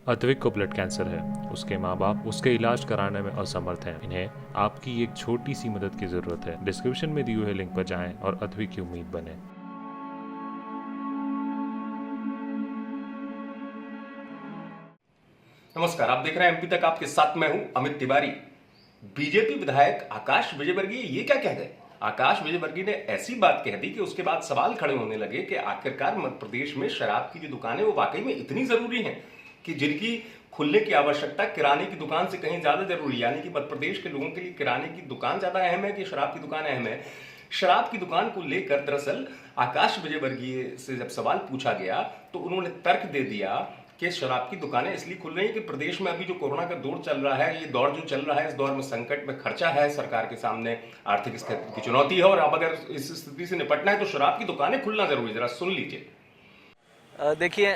अद्विक को blood cancer है। उसके माँ बाप उसके इलाज कराने में असमर्थ हैं। इन्हें आपकी एक छोटी सी मदद की जरूरत है। डिस्क्रिप्शन में दिए हुए लिंक पर जाएं और अद्विक की उम्मीद बने। नमस्कार, आप देख रहे हैं एमपी तक। आपके साथ मैं हूं अमित तिवारी। बीजेपी विधायक आकाश विजयवर्गीय ये क्या कह गए? आकाश विजयवर्गीय ने ऐसी बात कह दी कि उसके बाद सवाल खड़े होने लगे कि आखिरकार मध्य प्रदेश में शराब की जो दुकानें वो वाकई में इतनी जरूरी हैं कि जिनकी खुलने की आवश्यकता किराने की दुकान से कहीं ज्यादा जरूरी है। यानी कि मध्य प्रदेश के लोगों के लिए किराने की दुकान ज्यादा अहम है कि शराब की दुकान अहम है? शराब की दुकान को लेकर दरअसल आकाश विजयवर्गीय से जब सवाल पूछा गया तो उन्होंने तर्क दे दिया कि शराब की दुकानें इसलिए खुल रही हैं कि प्रदेश में अभी जो कोरोना का दौर चल रहा है, ये दौर जो चल रहा है, इस दौर में संकट में खर्चा है, सरकार के सामने आर्थिक स्थिति की चुनौती है और अब अगर इस स्थिति से निपटना है तो शराब की दुकानें खुलना जरूरी है। जरा सुन लीजिए। देखिए,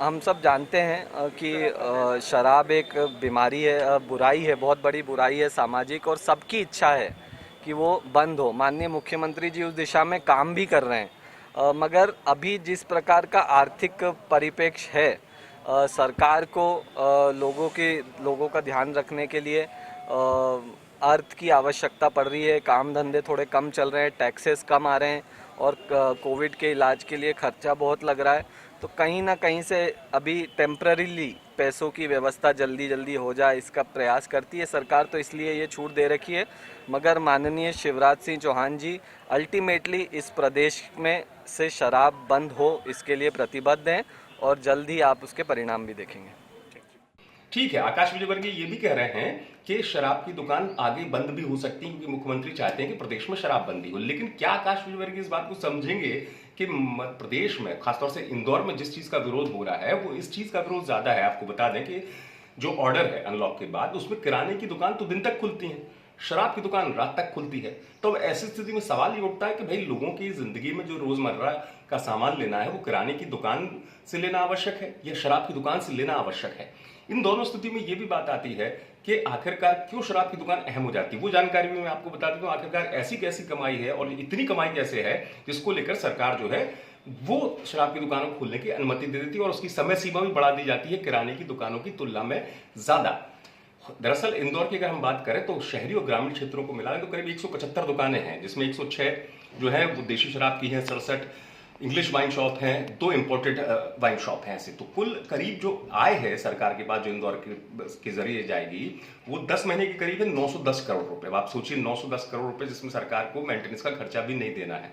हम सब जानते हैं कि शराब एक बीमारी है, बुराई है, बहुत बड़ी बुराई है सामाजिक, और सबकी इच्छा है कि वो बंद हो। माननीय मुख्यमंत्री जी उस दिशा में काम भी कर रहे हैं, मगर अभी जिस प्रकार का आर्थिक परिप्रेक्ष्य है, सरकार को लोगों का ध्यान रखने के लिए अर्थ की आवश्यकता पड़ रही है। काम धंधे थोड़े कम चल रहे हैं, टैक्सेस कम आ रहे हैं और कोविड के इलाज के लिए खर्चा बहुत लग रहा है। तो कहीं ना कहीं से अभी टेम्पररीली पैसों की व्यवस्था जल्दी हो जाए, इसका प्रयास करती है सरकार, तो इसलिए ये छूट दे रखी है। मगर माननीय शिवराज सिंह चौहान जी अल्टीमेटली इस प्रदेश में से शराब बंद हो, इसके लिए प्रतिबद्ध हैं और जल्द ही आप उसके परिणाम भी देखेंगे। ठीक है, आकाश विजयवर्गीय ये भी कह रहे हैं कि शराब की दुकान आगे बंद भी हो सकती है क्योंकि मुख्यमंत्री चाहते हैं कि प्रदेश में शराब बंदी हो। लेकिन क्या आकाश विजयवर्गीय इस बात को समझेंगे कि मध्य प्रदेश में, खासतौर से इंदौर में जिस चीज का विरोध हो रहा है वो इस चीज का विरोध ज्यादा है। आपको बता दें कि जो ऑर्डर है अनलॉक के बाद, उसमें किराने की दुकान तो दिन तक खुलती है, शराब की दुकान रात तक खुलती है। तो अब ऐसी स्थिति में सवाल ये उठता है कि भाई लोगों की जिंदगी में जो रोजमर्रा का सामान लेना है वो किराने की दुकान से लेना आवश्यक है या शराब की दुकान से लेना आवश्यक है? इन दोनों स्थिति में ये भी बात आती है कि आखिरकार क्यों शराब की दुकान अहम हो जाती है। वो जानकारी भी मैं आपको बता देता हूँ। आखिरकार ऐसी कैसी कमाई है और इतनी कमाई कैसे है जिसको लेकर सरकार जो है वो शराब की दुकानों को खोलने की अनुमति दे देती है और उसकी समय सीमा भी बढ़ा दी जाती है किराने की दुकानों की तुलना में ज्यादा। दरअसल इंदौर की अगर हम बात करें तो शहरी और ग्रामीण क्षेत्रों को मिला तो करीब 175 दुकानें हैं, जिसमें 106 जो है वो देशी शराब की है, 67 इंग्लिश वाइन शॉप हैं, 2 इंपोर्टेड वाइन शॉप हैं। ऐसे तो कुल करीब जो आय है सरकार के पास जो इंदौर के जरिए जाएगी वो 10 महीने के करीब है 910 करोड़ रुपए। अब आप सोचिए 910 करोड़ रुपए जिसमें सरकार को मेंटेनेंस का खर्चा भी नहीं देना है।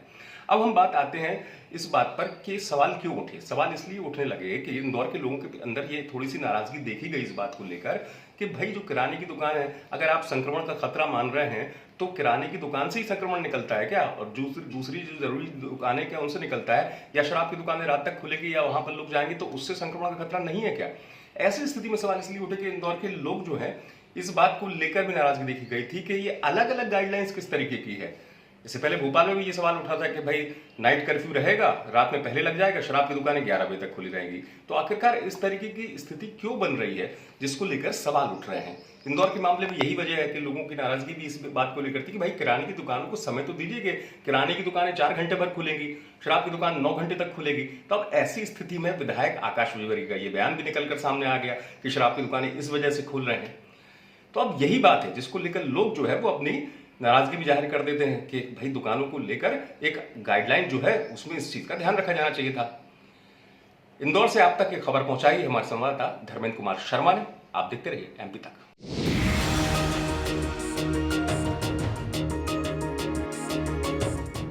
अब हम बात आते हैं इस बात पर कि सवाल क्यों उठे। सवाल इसलिए उठने लगे कि इंदौर के लोगों के अंदर ये थोड़ी सी नाराजगी देखी गई इस बात को लेकर कि भाई जो किराने की दुकान है, अगर आप संक्रमण का खतरा मान रहे हैं तो किराने की दुकान से ही संक्रमण निकलता है क्या? और दूसरी जो जरूरी दुकानें क्या उनसे निकलता है? या शराब की दुकानें रात तक खुलेगी या वहां पर लोग जाएंगे तो उससे संक्रमण का खतरा नहीं है क्या? ऐसी स्थिति में सवाल इसलिए उठे कि इंदौर के लोग जो है इस बात को लेकर भी नाराजगी देखी गई थी कि ये अलग अलग गाइडलाइंस किस तरीके की है। इससे पहले भोपाल में भी ये सवाल उठा था कि भाई नाइट कर्फ्यू रहेगा, रात में पहले लग जाएगा, शराब की दुकानें 11 बजे तक खुली रहेंगी। तो आखिरकार इस तरीके की स्थिति क्यों बन रही है जिसको लेकर सवाल उठ रहे हैं? इंदौर के मामले में यही वजह है कि लोगों की नाराजगी भी इस बात को लेकर थी कि भाई किराने की दुकानों को समय तो दीजिए कि किराने की दुकानें 4 घंटे भर खुलेंगी, शराब की दुकान 9 घंटे तक खुलेगी। तो अब ऐसी स्थिति में विधायक आकाश विजयवर्गीय का ये बयान भी निकलकर सामने आ गया कि शराब की दुकानें इस वजह से खुल रहे हैं। तो अब यही बात है जिसको लेकर लोग जो है वो अपनी नाराजगी भी जाहिर कर देते हैं कि भाई दुकानों को लेकर एक गाइडलाइन जो है उसमें इस चीज का ध्यान रखा जाना चाहिए था। इंदौर से आप तक ये खबर पहुंचाई हमारे संवाददाता धर्मेंद्र कुमार शर्मा ने। आप देखते रहिए एमपी तक।